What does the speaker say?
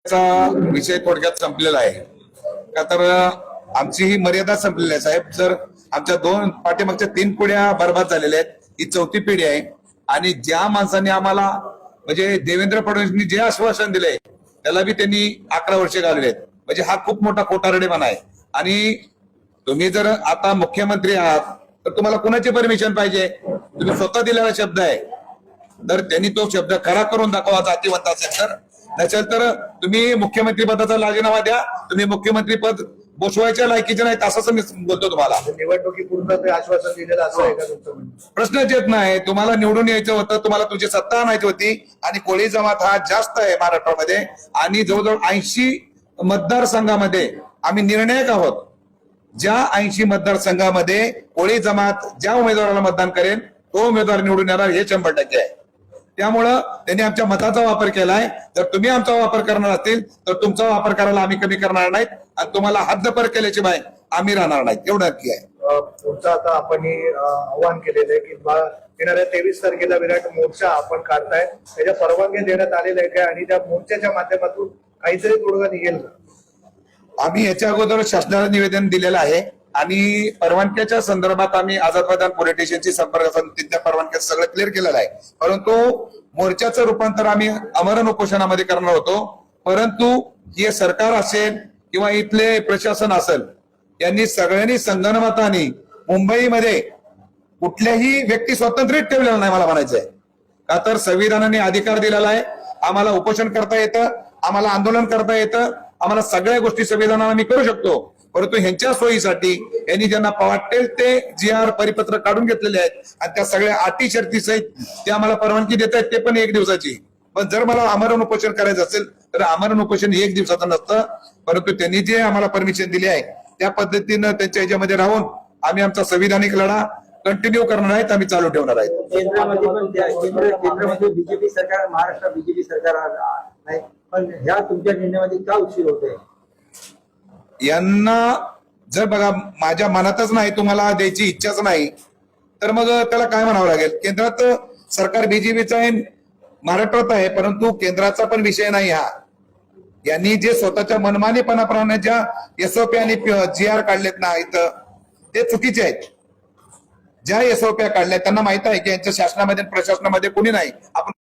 चा विषय थोडक्यात संपलेला आहे का तर आमची ही मर्यादा संपलेली आहे साहेब. जर आमच्या दोन पाठीमागच्या 3 पिढ्या बर्बाद झालेल्या आहेत, ही 4थी पिढी आहे. आणि ज्या माणसांनी आम्हाला म्हणजे देवेंद्र फडणवीसांनी जे आश्वासन दिले त्याला बी त्यांनी 11 वर्ष घालवले आहेत. म्हणजे हा खूप मोठा खोटारडेपणा आहे. आणि तुम्ही जर आता मुख्यमंत्री आहात तर तुम्हाला कुणाची परमिशन पाहिजे? तुम्ही स्वतः दिलेला शब्द आहे, तर त्यांनी तो शब्द खरा करून दाखवा जातीवंत असेल तर. नसेल तर तुम्ही मुख्यमंत्री पदाचा राजीनामा द्या. तुम्ही मुख्यमंत्री पद बसवायच्या लायकीचे नाहीत असं मी बोलतो तुम्हाला. निवडणुकीपूर्वी ते आश्वासन दिलेलं असं आहे का तुमचं म्हणणं? प्रश्नच येत नाही. तुम्हाला निवडून यायचं होतं, तुम्हाला तुमची सत्ता आणायची होती. आणि कोळी जमात हा जास्त आहे महाराष्ट्रामध्ये आणि जवळजवळ 80 मतदारसंघामध्ये आम्ही निर्णायक आहोत. ज्या 80 मतदारसंघामध्ये कोळी जमात ज्या उमेदवाराला मतदान करेल तो उमेदवार निवडून येणार हे 100% आहे. त्यामुळं त्यांनी आमच्या मताचा वापर केलाय. जर तुम्ही आमचा वापर करणार असतील तर तुमचा वापर करायला आम्ही कमी करणार नाहीत आणि तुम्हाला हद्दपार केल्याची बाय आम्ही राहणार नाहीत, एवढं नक्की आहे. पुढचं आता आपण आव्हान केलेलं आहे की येणाऱ्या 23 तारखेला विराट मोर्चा आपण काढताय, त्याच्या परवानगी देण्यात आलेल्या आहे का आणि त्या मोर्चाच्या माध्यमातून काहीतरी तोडगा निघेल का? आम्ही याच्या अगोदर शासनाला निवेदन दिलेलं आहे आणि परवानग्याच्या संदर्भात आम्ही आझाद मैदान पोलीस स्टेशनची संपर्क त्या परवानग्यात सगळं क्लिअर केलेलं आहे. परंतु मोर्चाचं रूपांतर आम्ही आमरण उपोषणामध्ये करणार होतो. परंतु हे सरकार असेल किंवा इथले प्रशासन असेल यांनी सगळ्यांनी संगनमताने मुंबईमध्ये कुठल्याही व्यक्ती स्वातंत्र्य ठेवलेलं नाही मला म्हणायचंय. का तर संविधानाने अधिकार दिलेला आहे. आम्हाला उपोषण करता येतं, आम्हाला आंदोलन करता येतं, आम्हाला सगळ्या गोष्टी संविधानाने आम्ही करू शकतो. परंतु ह्यांच्या सोयीसाठी यांनी ज्यांना वाटेल ते GR परिपत्र काढून घेतलेले आहेत आणि त्या सगळ्या अटी शर्ती सहित ते आम्हाला परवानगी देत आहेत, ते पण 1 दिवसाची. पण जर मला आमरण उपोषण करायचं असेल तर आमरण उपोषण 1 दिवसाचं नसतं. परंतु त्यांनी जे आम्हाला परमिशन दिली आहे त्या पद्धतीनं त्यांच्या ह्याच्यामध्ये राहून आम्ही आमचा संविधानिक लढा कंटिन्यू करणार आहेत, आम्ही चालू ठेवणार आहेत. केंद्रामध्ये बीजेपी सरकार, महाराष्ट्रात बीजेपी सरकार नाही, पण ह्या तुमच्या निर्णयामध्ये का उशीर होतोय? यांना जर बघा माझ्या मनातच नाही, तुम्हाला द्यायची इच्छाच नाही, तर मग त्याला काय म्हणावं लागेल? केंद्रात सरकार बीजेपीचं आहे, महाराष्ट्रात आहे, परंतु केंद्राचा पण विषय नाही हा. यांनी जे स्वतःच्या मनमानीपणाप्रमाणे ज्या SOP आणि GR काढलेत ना इथं, ते चुकीचे आहेत. ज्या SOP काढल्या त्यांना माहित आहे की यांच्या शासनामध्ये प्रशासनामध्ये कोणी नाही. आपण